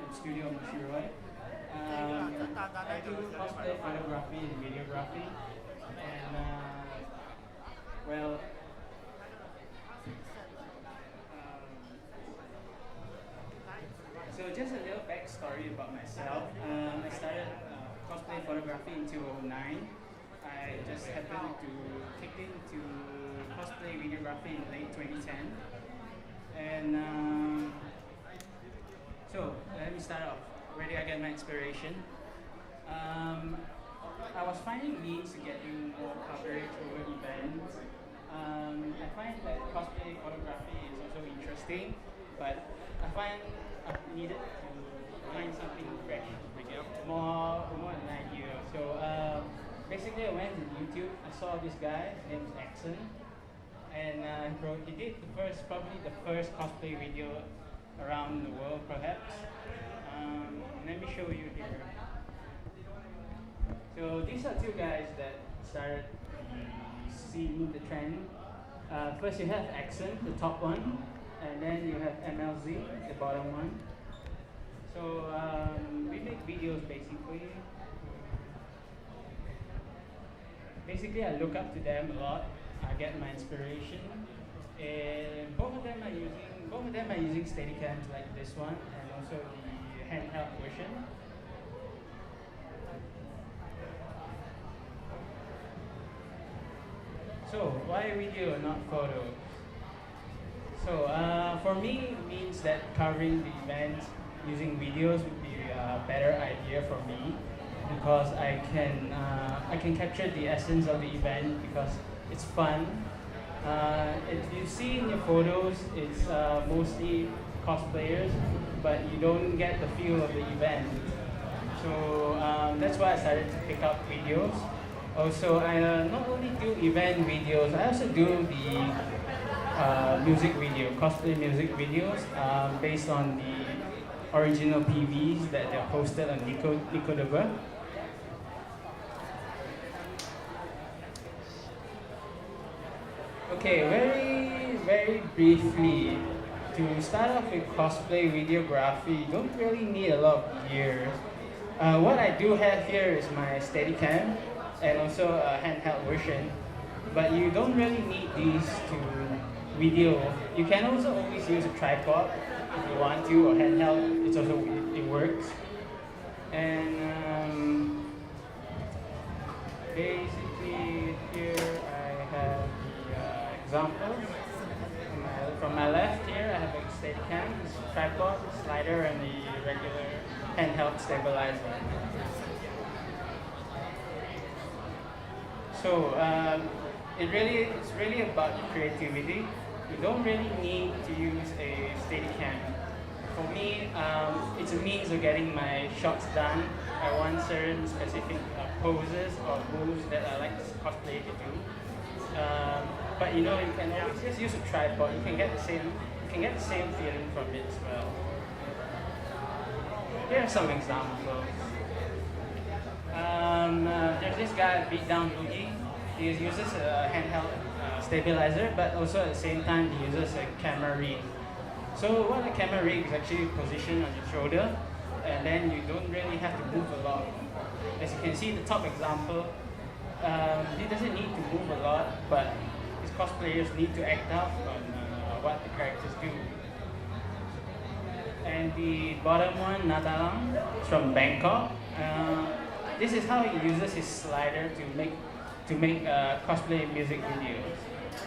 from Studio Omoshiroi. I do cosplay photography and videography, and well, so just a little backstory about myself. I started cosplay photography in 2009. I just happened to kick into cosplay videography in late 2010. And so let me start off. Where did I get my inspiration? I was finding means to getting more coverage over events. I find that cosplay photography is also interesting, but I find I needed to find something fresh, more an idea. So basically, I went to YouTube. I saw this guy. His name is Axon, and he did probably the first cosplay video around the world, perhaps. Let me show you here. So these are two guys that started seeing the trend. First, you have Axon, the top one, and then you have MLZ, the bottom one. So we make videos basically. Basically, I look up to them a lot. I get my inspiration. And both of them are using Steadicams like this one, and also the handheld version. So why video and not photos? So for me, it means that covering the event using videos would be a better idea for me, because I can capture the essence of the event because it's fun. If you see in your photos, it's mostly cosplayers, but you don't get the feel of the event. So that's why I started to pick up videos. Also, I not only do event videos, I also do the music video, cosplay music videos based on the original PVs that they're posted on Nikodova. Okay, very briefly, to start off with cosplay videography, you don't really need a lot of gear. What I do have here is my Steadicam and also a handheld version, but you don't really need these to video. You can also always use a tripod if you want to, or handheld. It works. And basically here I have the examples. From my left here, I have a Steadicam, tripod, slider, and the regular handheld stabilizer. So it's really about creativity. You don't really need to use a Steadicam. For me, it's a means of getting my shots done. I want certain specific poses or moves that I like cosplay to do. But you can always just use a tripod. You can get the same feeling from it as well. Here are some examples. There's this guy, Beat Down Boogie. He uses a handheld stabilizer, but also at the same time he uses a camera rig. So what a camera rig is actually positioned on your shoulder, and then you don't really have to move a lot. As you can see, the top example, he doesn't need to move a lot, but his cosplayers need to act out on what the characters do. And the bottom one, Nadalang, is from Bangkok. This is how he uses his slider to make cosplay music videos.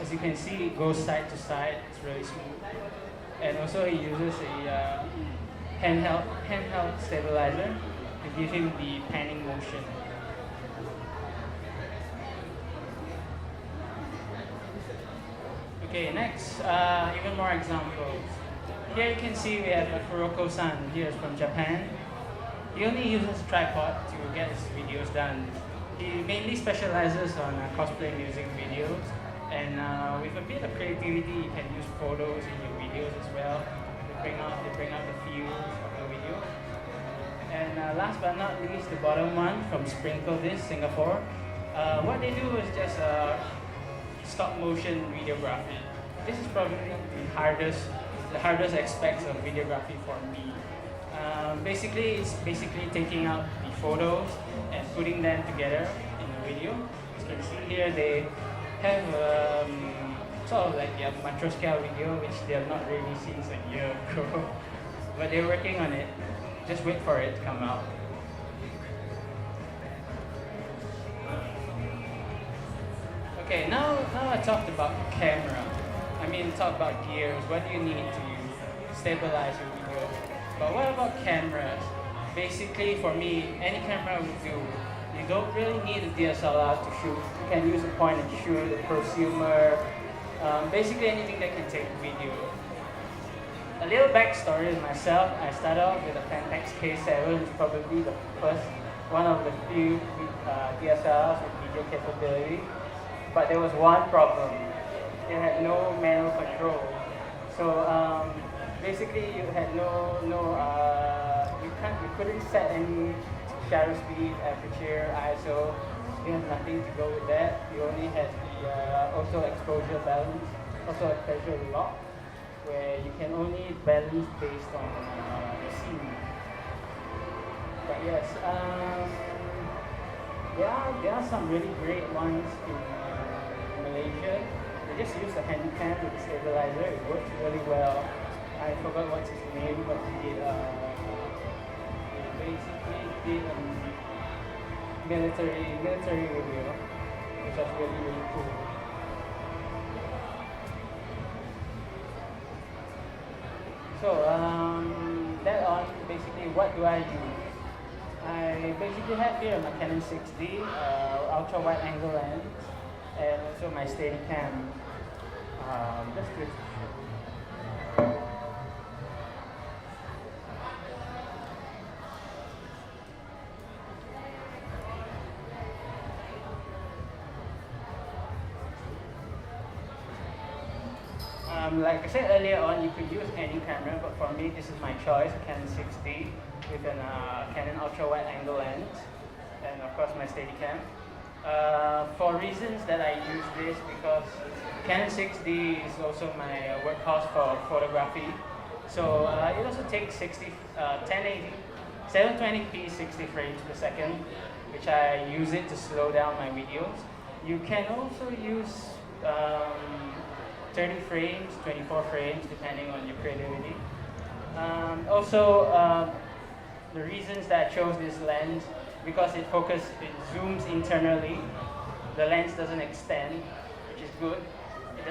As you can see, it goes side to side. It's really smooth. And also he uses a handheld stabilizer to give him the panning motion. Okay, next, even more examples. Here you can see we have a Kuroko-san. He is from Japan. He only uses a tripod to get his videos done. He mainly specializes on cosplay music videos, and with a bit of creativity, you can use photos in your videos as well to bring out the feels of the video. And last but not least, the bottom one from Sprinkle This, Singapore. What they do is just stop motion videography. This is probably the hardest aspects of videography for me. Basically, it's basically taking out the photos and putting them together in a video. As you can see here, they have sort of like a macro scale video, which they have not really seen since a year ago. But they're working on it. Just wait for it to come out. Okay, now I talked about camera. Talk about gears. What do you need to stabilize your video? But what about cameras? Basically, for me, any camera will do. You don't really need a DSLR to shoot. You can use a point and shoot, a prosumer, basically anything that can take video. A little backstory is myself. I started off with a Pentax K7, it's probably the first, one of the few DSLRs with video capability. But there was one problem. It had no manual control. So basically, you had you couldn't set any shutter speed, aperture, ISO. You had nothing to go with that. You only had the auto exposure balance, auto exposure lock, where you can only balance based on the scene. But yes, there are some really great ones in Malaysia. They just use the handycam with the stabilizer. It works really well. I forgot what's his name, but he basically did a military video, which was really cool. So that on basically what do I use? I basically have here my Canon 6D ultra wide angle lens, and also my Steadicam. Just to like I said earlier on, you could use any camera, but for me, this is my choice, Canon 6D with an Canon ultra wide angle lens, and of course my Steadicam. For reasons that I use this, because Canon 6D is also my workhorse for photography. So it also takes 1080, 720p 60 frames per second, which I use it to slow down my videos. You can also use 30 frames, 24 frames, depending on your creativity. The reasons that I chose this lens, because it zooms internally. The lens doesn't extend, which is good. It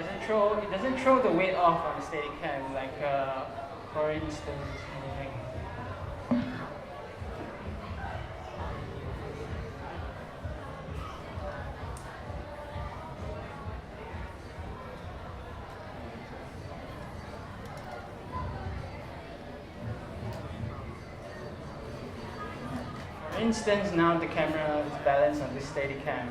doesn't throw the weight off on a Steadicam, like for instance. For instance, now the camera is balanced on this Steadicam.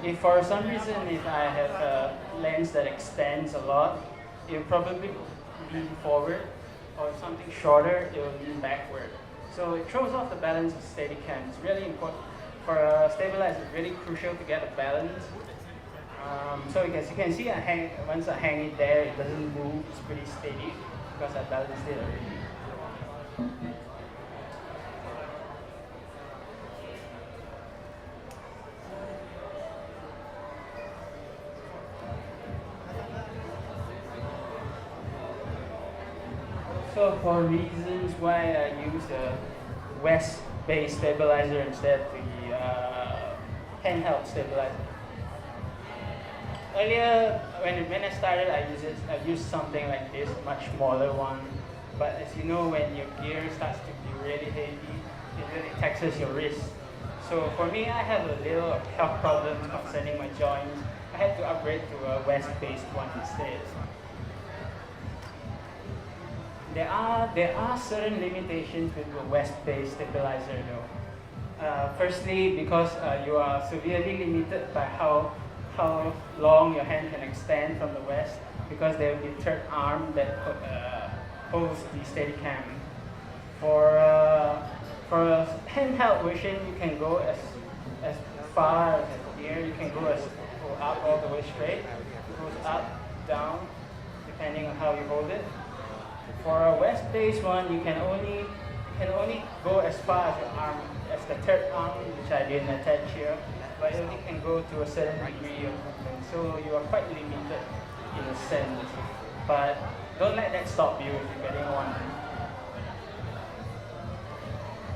If for some reason, if I have a lens that extends a lot, it will probably lean forward, or if something shorter, it will lean backward. So it throws off the balance of Steadicam. It's really important. For a stabilizer, it's really crucial to get a balance. So as you can see, once I hang it there, it doesn't move, it's pretty steady, because I balanced it already. So for reasons why I use a west-based stabilizer instead of the handheld stabilizer. Earlier, when I started, I used something like this, much smaller one. But as you know, when your gear starts to be really heavy, it really taxes your wrist. So for me, I have a little health problems concerning my joints. I had to upgrade to a west-based one instead. There are certain limitations with the west-based stabilizer though. Firstly, because you are severely limited by how long your hand can extend from the west, because there will be a third arm that holds the Steadicam. For a handheld version, you can go as far as here. You can go up all the way straight. It goes up, down, depending on how you hold it. For a west-based one, you can only can only go as far as your arm, as the third arm, which I didn't attach here, but it only can go to a certain degree of movement. So you are quite limited in a sense. But don't let that stop you if you're getting one.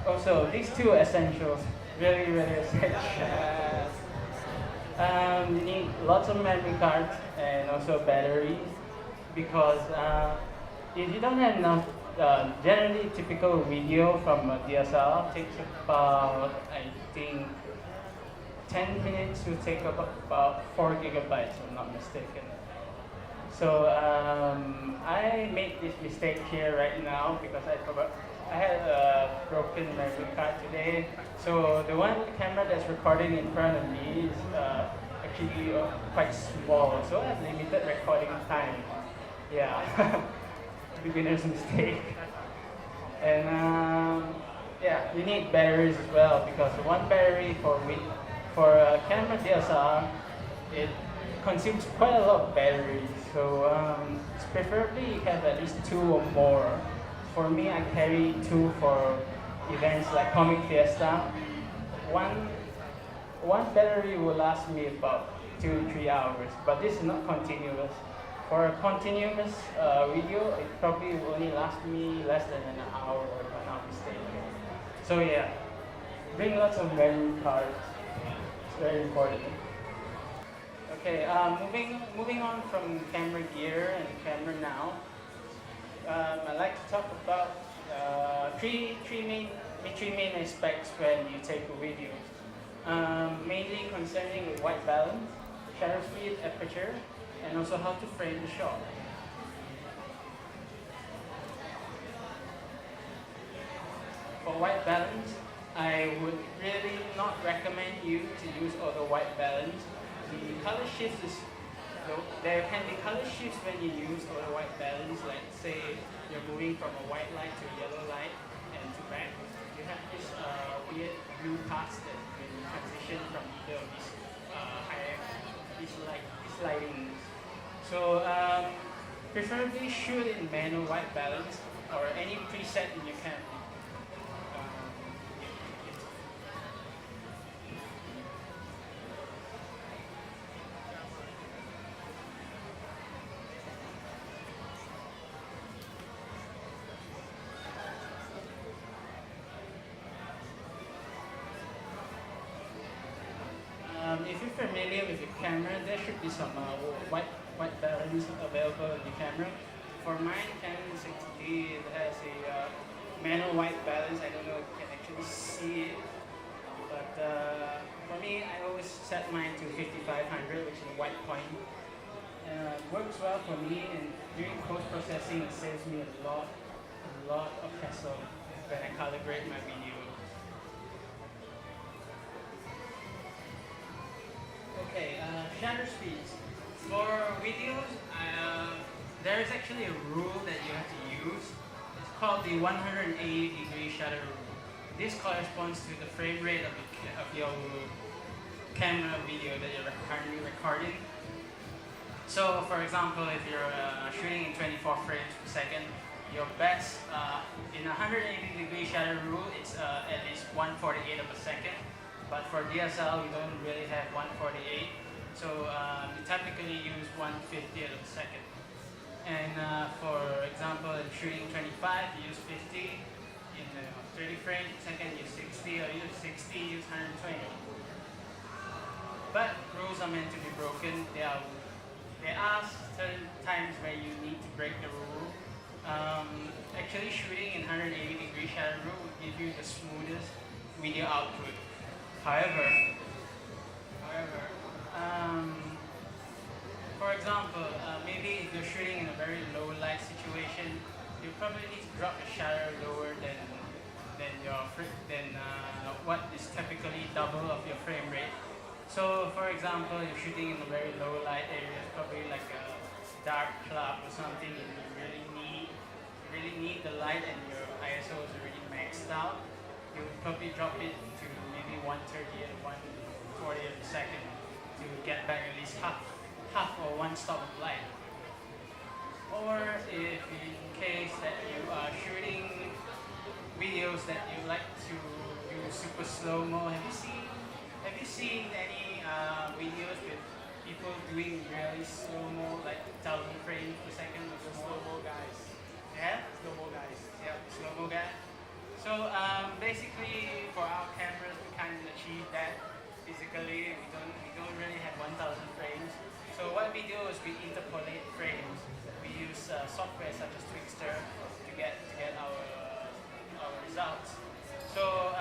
Also, these two essentials, really, really essential. You need lots of memory cards and also batteries because if you don't have enough, generally typical video from a DSLR takes about, I think, 10 minutes to take up about 4 gigabytes, if I'm not mistaken. So I made this mistake here right now because I had a broken memory card today. So the camera that's recording in front of me is actually quite small, so I have limited recording time. Yeah, beginner's mistake. And yeah, you need batteries as well because one battery for a camera DSLR, it consumes quite a lot of batteries. So preferably you have at least 2 or more. For me, I carry 2 for events like Comic Fiesta. One battery will last me about 2 to 3 hours, but this is not continuous. For a continuous video, it probably will only last me less than an hour, if I'm not mistaken. So yeah, bring lots of memory cards. It's very important. Okay, moving on from camera gear and camera now. I'd like to talk about three main aspects when you take a video. Mainly concerning white balance, shutter speed, aperture, and also how to frame the shot. For white balance, I would really not recommend you to use auto white balance. The color shift is there can be color shifts when you use auto white balance, like say you're moving from a white light to a yellow light and to back. You have this weird blue paths that when you transition from either of these these lightings. So preferably shoot in manual white balance or any preset in your camera. If you're familiar with your camera, there should be some white balance available in your camera. For mine, Canon 6D, it has a manual white balance. I don't know if you can actually see it, but for me, I always set mine to 5500, which is a white point. It works well for me, and during post-processing, it saves me a lot of hassle when I calibrate my video. Okay, shutter speeds. For videos, there is actually a rule that you have to use. It's called the 180-degree shutter rule. This corresponds to the frame rate of your camera video that you're currently recording. So, for example, if you're shooting in 24 frames per second, your best, in a 180-degree shutter rule, it's at least 1/48 of a second. But for DSL, we don't really have 1/48, so we typically use 1/50 of a second. And for example, in shooting 25, you use 50. In 30 frames per second, use 60, or use 60, use 120. But rules are meant to be broken. There are certain times where you need to break the rule. Actually, shooting in 180-degree shutter rule will give you the smoothest video output. However, for example, maybe if you're shooting in a very low light situation, you probably need to drop the shutter lower than what is typically double of your frame rate. So, for example, you're shooting in a very low light area, probably like a dark club or something, and you really need the light, and your ISO is already maxed out. You would probably drop it to maybe 1/30 and 1/40 of a second to get back at least half or one stop of light. Or if in case that you are shooting videos that you like to do super slow-mo. Have you seen any videos with people doing really slow-mo, like 1,000 frames per second or The more? slow-mo guys. Yeah? Slow-mo guys. Yeah, slow-mo guy. So basically, for our cameras, we can't achieve that physically. We don't really have 1,000 frames. So what we do is we interpolate frames. We use software such as Twixtor to get our results. So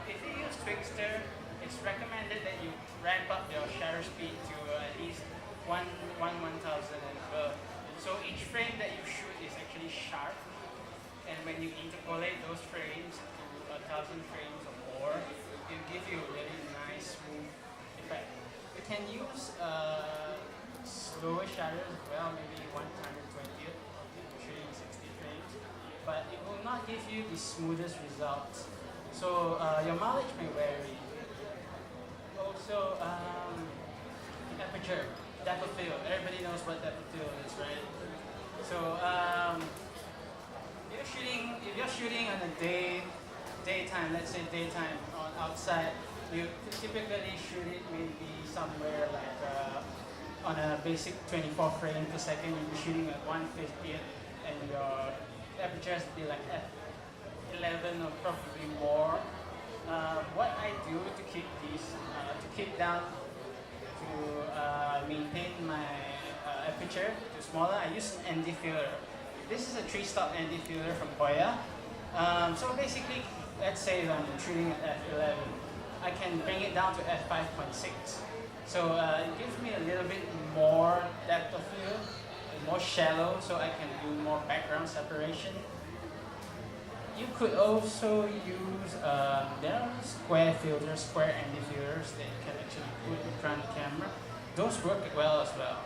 if you use Twixtor, it's recommended that you ramp up your shutter speed to at least 1,000 and above. So each frame that you shoot is actually sharp, and when you interpolate those frames to 1,000 frames or more, it will give you a really nice smooth effect. You can use slower shutters as well, maybe 120th, shooting 60 frames, but it will not give you the smoothest results. So your mileage may vary. Also, aperture, depth of field. Everybody knows what depth of field is, right? So if you're shooting on a daytime, let's say daytime on outside, you typically shoot it maybe somewhere like on a basic 24 frames per second. You'll be shooting at 150th, and your aperture has to be like f11 or probably more. What I do to keep these, to keep down, to maintain my aperture to smaller, I use an ND filler. This is a 3-stop ND filler from Hoya. So basically, let's say I'm shooting at f11, I can bring it down to f5.6. So it gives me a little bit more depth of field, more shallow, so I can do more background separation. You could also use, there are square filters, square ND filters that you can actually put in front of the camera. Those work well as well.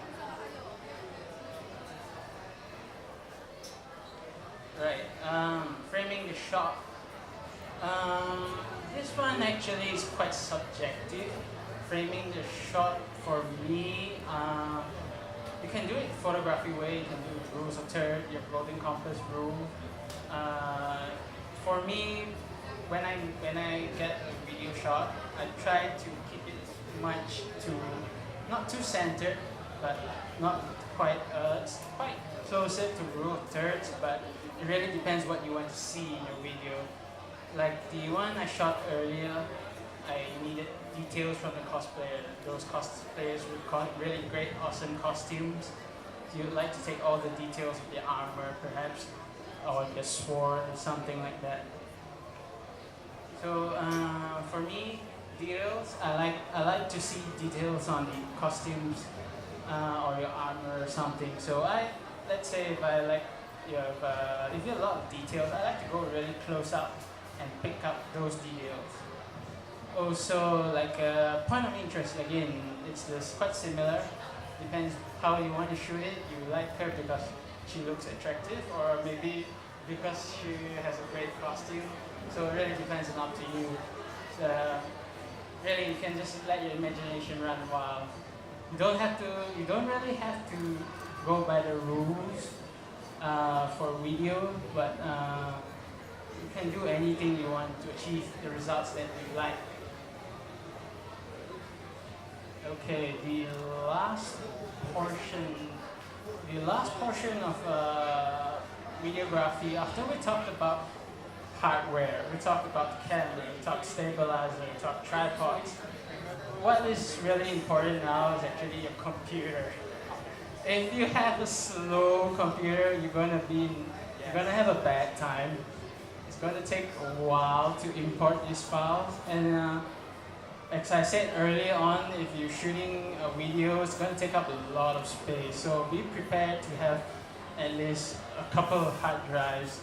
Right, framing the shot. This one actually is quite subjective. Framing the shot for me, you can do it photography way, you can do rules of third, your golden compass rule. For me, when I get a video shot, I try to keep it much to, not too centered, but not quite closer to rule of thirds, but it really depends what you want to see in your video. Like the one I shot earlier, I needed details from the cosplayer. Those cosplayers with really great, awesome costumes. You'd like to take all the details of the armor, perhaps, or the sword, or something like that. So for me, details, I like to see details on the costumes or your armor or something. So let's say if I like, if you have a lot of details, I like to go really close up and pick up those details. Also, like point of interest, again, it's just quite similar. Depends how you want to shoot it. You like her because she looks attractive, or maybe because she has a great costume. So it really depends and up to you. So, really, you can just let your imagination run wild. You don't really have to go by the rules for video, but you can do anything you want to achieve the results that you like. Okay, the last portion of videography, after we talked about hardware, we talked about the camera, we talked stabilizer, we talked tripods. What is really important now is actually your computer. If you have a slow computer, you're gonna have a bad time. It's gonna take a while to import these files, and as I said earlier on, if you're shooting a video, it's going to take up a lot of space. So be prepared to have at least a couple of hard drives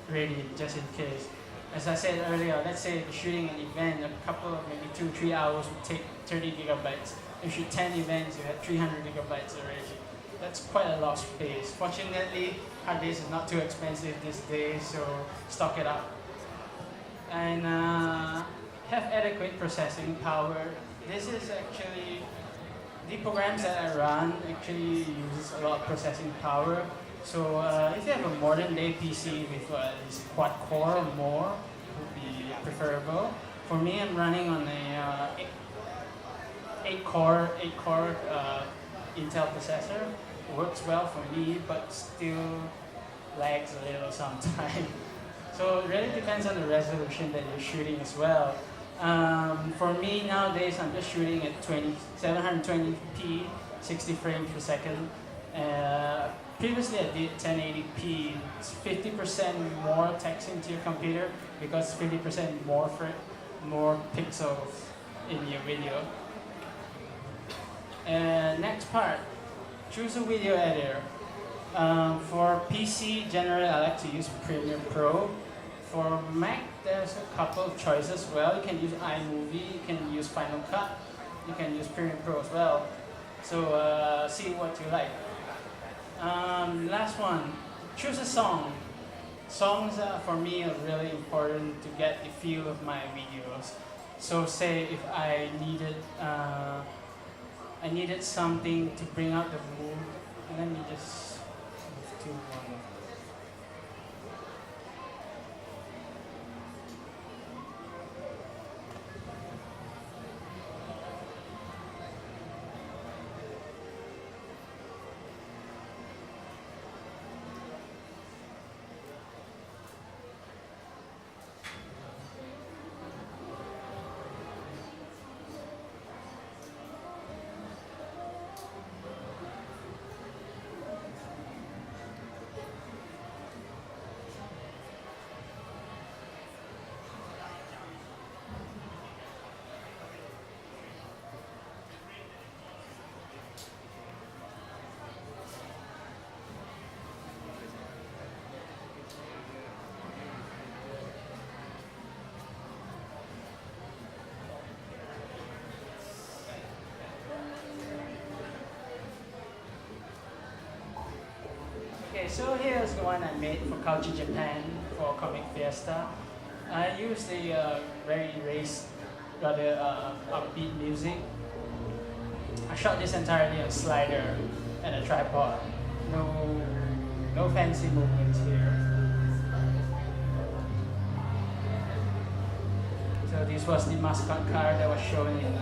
ready, just in case. As I said earlier, let's say if you're shooting an event, a couple of maybe 2-3 hours would take 30 gigabytes. If you shoot 10 events, you have 300 gigabytes already. That's quite a lot of space. Fortunately, hard disk is not too expensive these days, so stock it up. And have adequate processing power. This is actually, the programs that I run actually uses a lot of processing power. So if you have a modern day PC with at least quad core or more, would be preferable. For me, I'm running on a 8 core Intel processor. Works well for me, but still lags a little sometimes. So it really depends on the resolution that you're shooting as well. For me nowadays, I'm just shooting at 720p, 60 frames per second. Previously I did 1080p. It's 50% more text into your computer because 50% more pixels in your video. And next part, choose a video editor. For PC, generally I like to use Premiere Pro. For Mac, there's a couple of choices as well. You can use iMovie, you can use Final Cut, you can use Premiere Pro as well. So see what you like. Last one, choose a song. Songs for me are really important to get the feel of my videos. So say if I needed something to bring out the mood, let me just move to one. Okay, so here's the one I made for Culture Japan for Comic Fiesta. I used a very rather upbeat music. I shot this entirely on slider and a tripod. No fancy movements here. So this was the mascot car that was shown in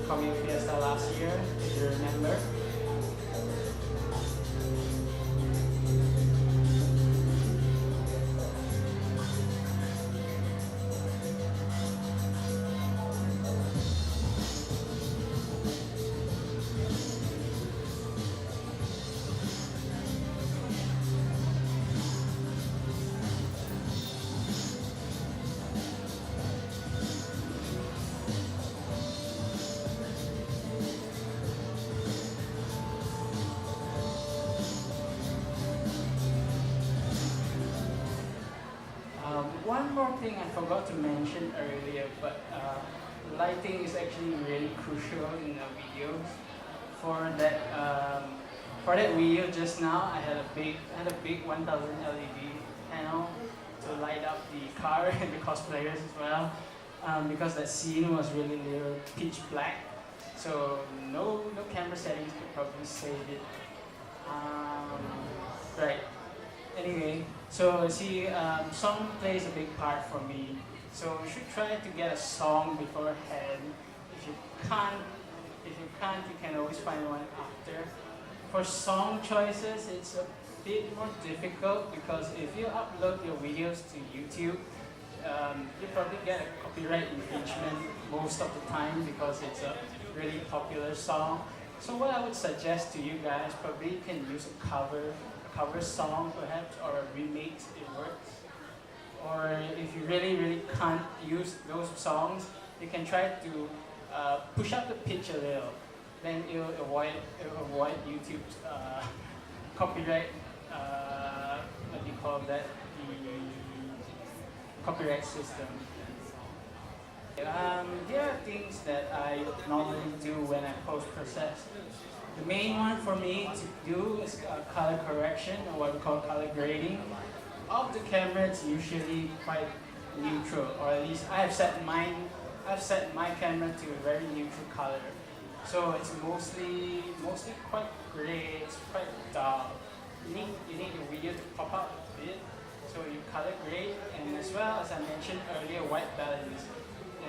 Comic Fiesta last year, if you remember. One more thing I forgot to mention earlier, but lighting is actually really crucial in the videos. For that video just now, I had a big 1000 LED panel to light up the car and the cosplayers as well, because that scene was really little pitch black. So no camera settings could probably save it. Right. Anyway, so see, song plays a big part for me. So you should try to get a song beforehand. If you can't, you can always find one after. For song choices, it's a bit more difficult because if you upload your videos to YouTube, you probably get a copyright infringement most of the time because it's a really popular song. So what I would suggest to you guys, probably you can use a cover song perhaps, or a remix, it works. Or if you really can't use those songs, you can try to push up the pitch a little. Then you'll avoid YouTube's copyright, what do you call that, the copyright system. There are things that I normally do when I post-process. The main one for me to do is color correction, or what we call color grading. Off the camera, it's usually quite neutral, or at least I've set my camera to a very neutral color. So it's mostly quite gray, it's quite dull. you need your video to pop out a bit, so you color grade, and as well as I mentioned earlier, white balance.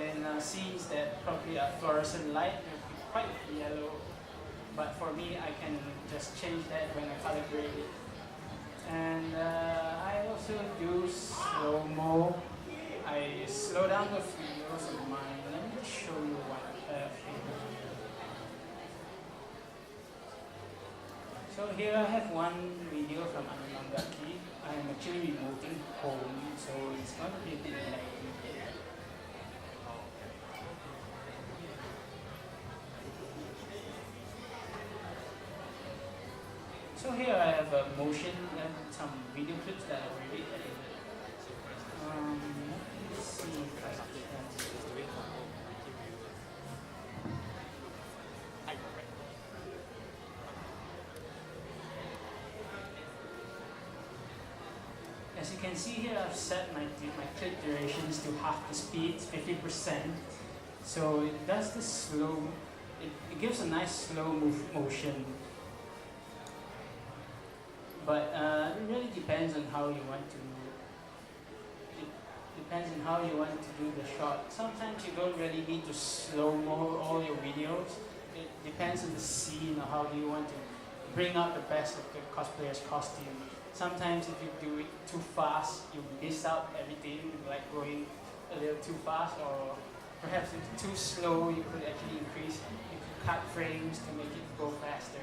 And scenes that probably are fluorescent light will be quite yellow, but for me I can just change that when I color grade it. And I also do slow-mo. I slow down the videos of mine. Let me show you what I have here. So here I have one video from Anamangaki. I am actually remoting home, so it's going to be a bit laggy. So here I have a motion and some video clips that I already edited. Let's see if I can. As you can see here, I've set my clip durations to half the speed, 50%. So it does the slow, it gives a nice slow motion. But it really depends on how you want to. It depends on how you want to do the shot. Sometimes you don't really need to slow-mo all your videos. It depends on the scene or how you want to bring out the best of the cosplayer's costume. Sometimes if you do it too fast, you miss out everything, like going a little too fast, or perhaps if it's too slow, you could actually increase, you could cut frames to make it go faster.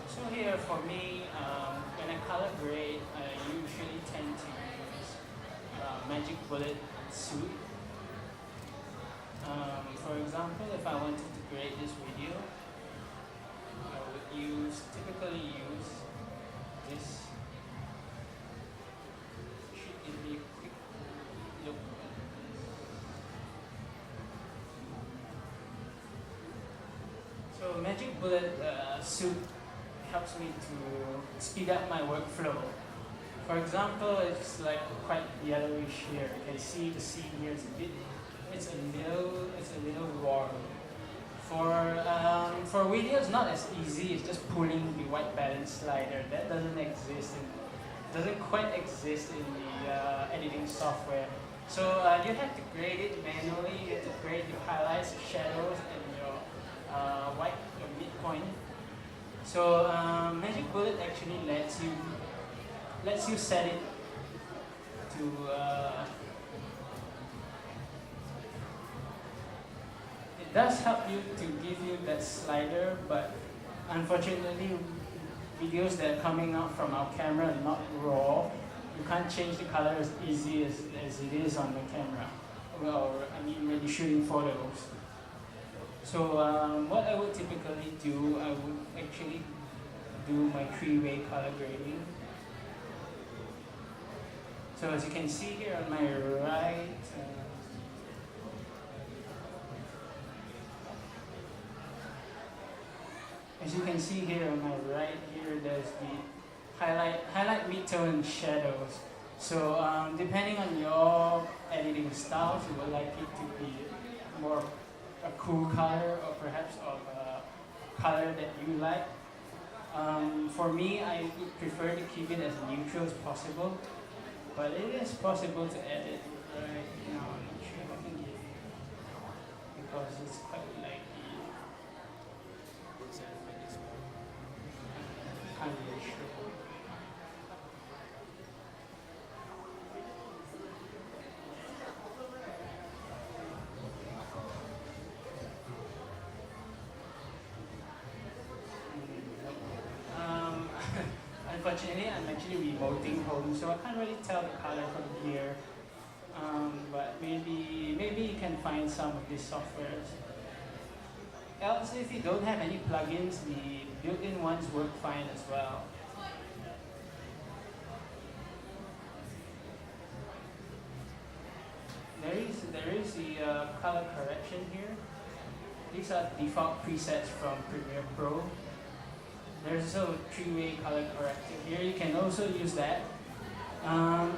So here for me, when I color grade, I usually tend to use magic bullet suit. For example, if I wanted to grade this video, I would typically use this. Should give me a quick look. So magic bullet suit helps me to speed up my workflow. For example, it's like quite yellowish here. You can see the scene here is it's a little warm. For videos, not as easy. It's just pulling the white balance slider. That doesn't quite exist in the editing software. So you have to grade it manually. You have to grade your highlights, shadows, and your your midpoint. So Magic Bullet actually lets you set it to it does help you to give you that slider, but unfortunately videos that are coming out from our camera are not raw. You can't change the color as easy as it is on the camera. Well, I mean when you're shooting photos. So what I would typically do, I would actually do my three-way color grading. So as you can see here on my right, there's the highlight, midtone, and shadows. So depending on your editing styles, you would like it to be more a cool color, or perhaps of a color that you like. For me, I would prefer to keep it as neutral as possible, but it is possible to edit right now. I'm not sure if I can give you, because it's quite laggy. Can't really show. Unfortunately, I'm actually remoting home, so I can't really tell the color from here. But maybe you can find some of these softwares. Else, if you don't have any plugins, the built-in ones work fine as well. There is the color correction here. These are default presets from Premiere Pro. There's also a three-way color corrector here. You can also use that.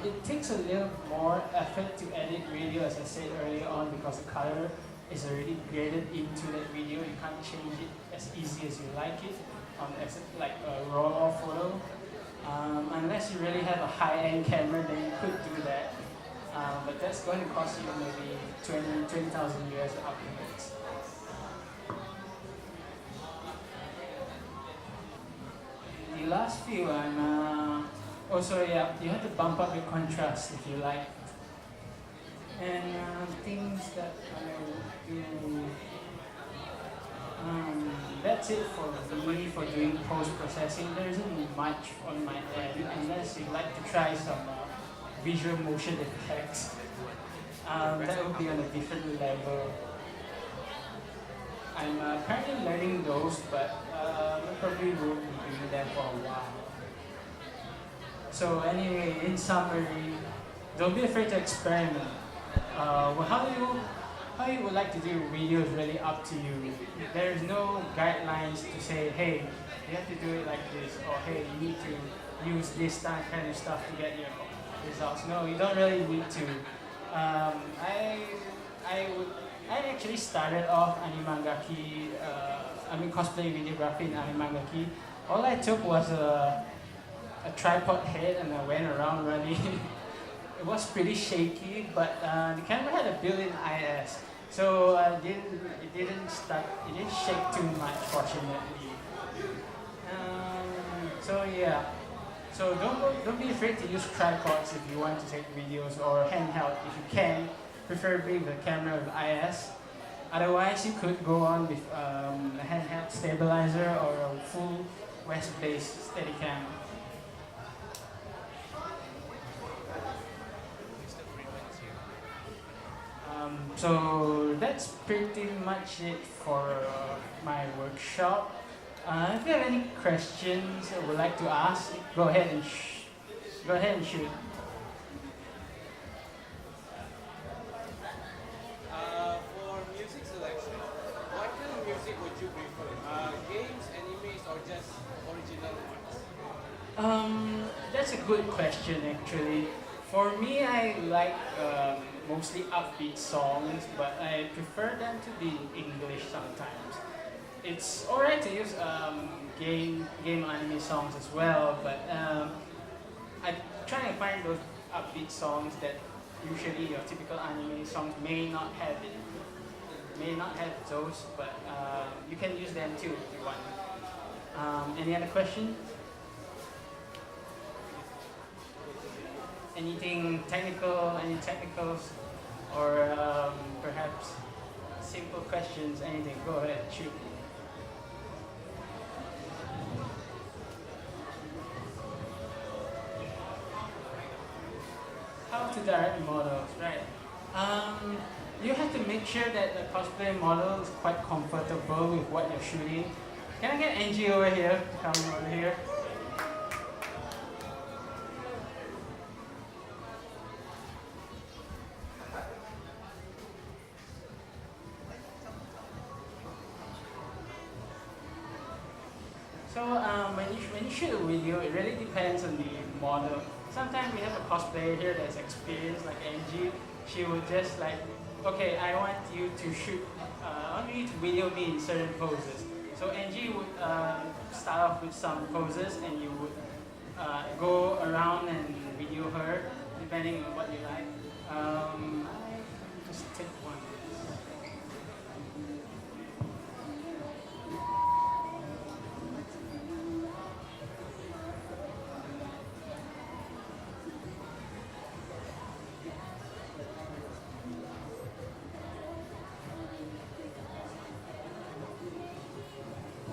It takes a little more effort to edit video, as I said earlier on, because the color is already graded into that video. You can't change it as easy as you like it, as like a raw photo. Unless you really have a high-end camera, then you could do that. But that's going to cost you maybe 20,000 US upwards. The last few, also, yeah, you have to bump up your contrast if you like. And things that I do. That's it for me for doing post-processing. There isn't much on my end unless you'd like to try some visual motion effects. That would be on a different level. I'm currently learning those, but I probably won't be doing them for a while. So anyway, in summary, don't be afraid to experiment. How you would like to do video is really up to you. There's no guidelines to say, hey, you have to do it like this, or hey, you need to use this kind of stuff to get your results. No, you don't really need to. I actually started off cosplay videography in animangaki. All I took was a tripod head and I went around running. It was pretty shaky, but the camera had a built-in IS, so it didn't shake too much, fortunately. So yeah, so don't be afraid to use tripods if you want to take videos, or handheld if you can, preferably with a camera with IS. Otherwise, you could go on with a handheld stabilizer or a full west-based Steadicam. So that's pretty much it for my workshop. If you have any questions or would like to ask, go ahead and shoot. For music selection, what kind of music would you prefer? Games, animes, or just original ones? That's a good question actually. For me, I like mostly upbeat songs, but I prefer them to be in English sometimes. It's alright to use game anime songs as well, but I try to find those upbeat songs that usually your typical anime songs may not have it. May not have those, but you can use them too if you want. Any other question? Anything technical, any technicals, or perhaps simple questions, anything, go ahead, shoot. How to direct models, right? You have to make sure that the cosplay model is quite comfortable with what you're shooting. Can I get Angie over here to come over here? So when you shoot a video, it really depends on the model. Sometimes we have a cosplayer here that's experienced, like Angie. She would just like, okay, I want you to shoot, I want you to video me in certain poses. So Angie would start off with some poses, and you would go around and video her, depending on what you like. Just take one.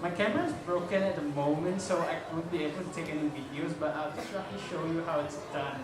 My camera is broken at the moment, so I won't be able to take any videos, but I'll just roughly show you how it's done.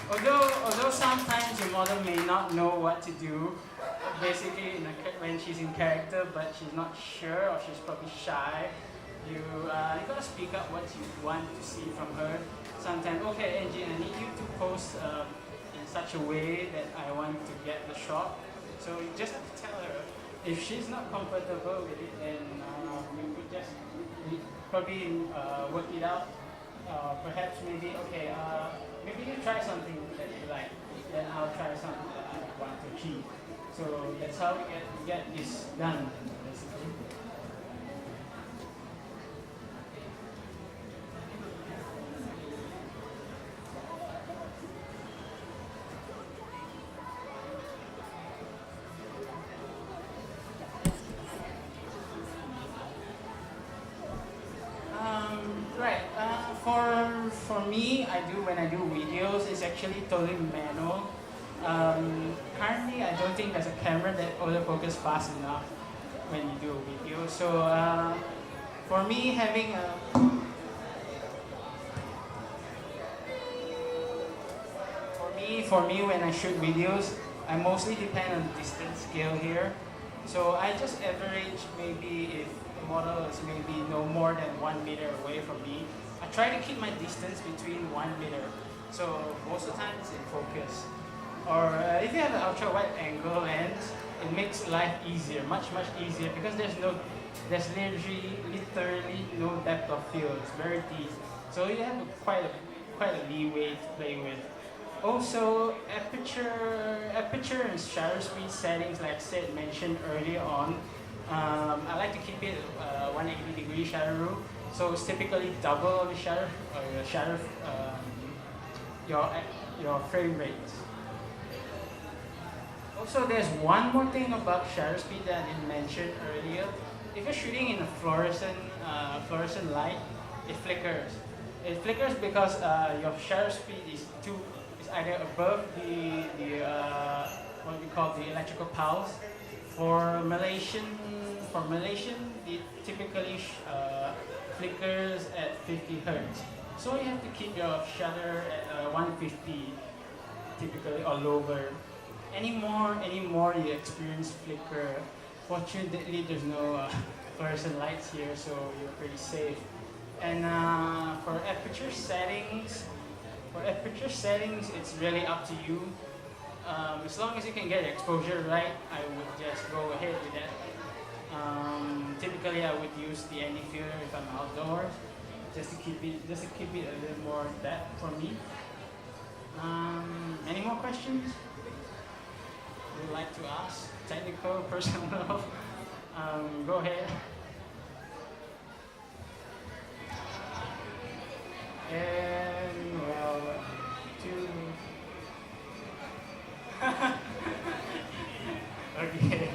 Although sometimes your model may not know what to do, basically when she's in character, but she's not sure or she's probably shy, you gotta speak up what you want to see from her. Sometimes, okay, Angie, I need you to pose in such a way that I want to get the shot. So you just have to tell her. If she's not comfortable with it, then you could just probably work it out. Perhaps maybe, okay, maybe you try something that you like, then I'll try something that I want to achieve. So that's how we get this done, basically. Right. For me, when I do videos, it's actually totally manual. Currently, I don't think there's a camera that autofocus fast enough when you do a video. So for me, for me, when I shoot videos, I mostly depend on distance scale here. So I just average maybe if the model is maybe no more than 1 meter away from me. I try to keep my distance between 1 meter. So most of the time it's in focus. Or if you have an ultra wide angle lens, it makes life easier, much easier because there's literally no depth of field. It's very deep. So you have quite a leeway to play with. Also, aperture and shutter speed settings, like I said, mentioned earlier on. I like to keep it 180-degree shutter rule. So it's typically double the shutter, your frame rates. Also, there's one more thing about shutter speed that I didn't mention earlier. If you're shooting in a fluorescent light, it flickers. It flickers because your shutter speed is either above the what we call the electrical pulse. For Malaysian, it typically flickers at 50 hertz. So you have to keep your shutter at 150, typically, or lower. Any more you experience flicker. Fortunately, there's no fluorescent lights here, so you're pretty safe. And for aperture settings, it's really up to you. As long as you can get exposure right, I would just go ahead with that. Typically, I would use the ND filter if I'm outdoors, just to keep it a little more depth for me. Any more questions you'd like to ask? Technical, personal? Go ahead. And well, okay.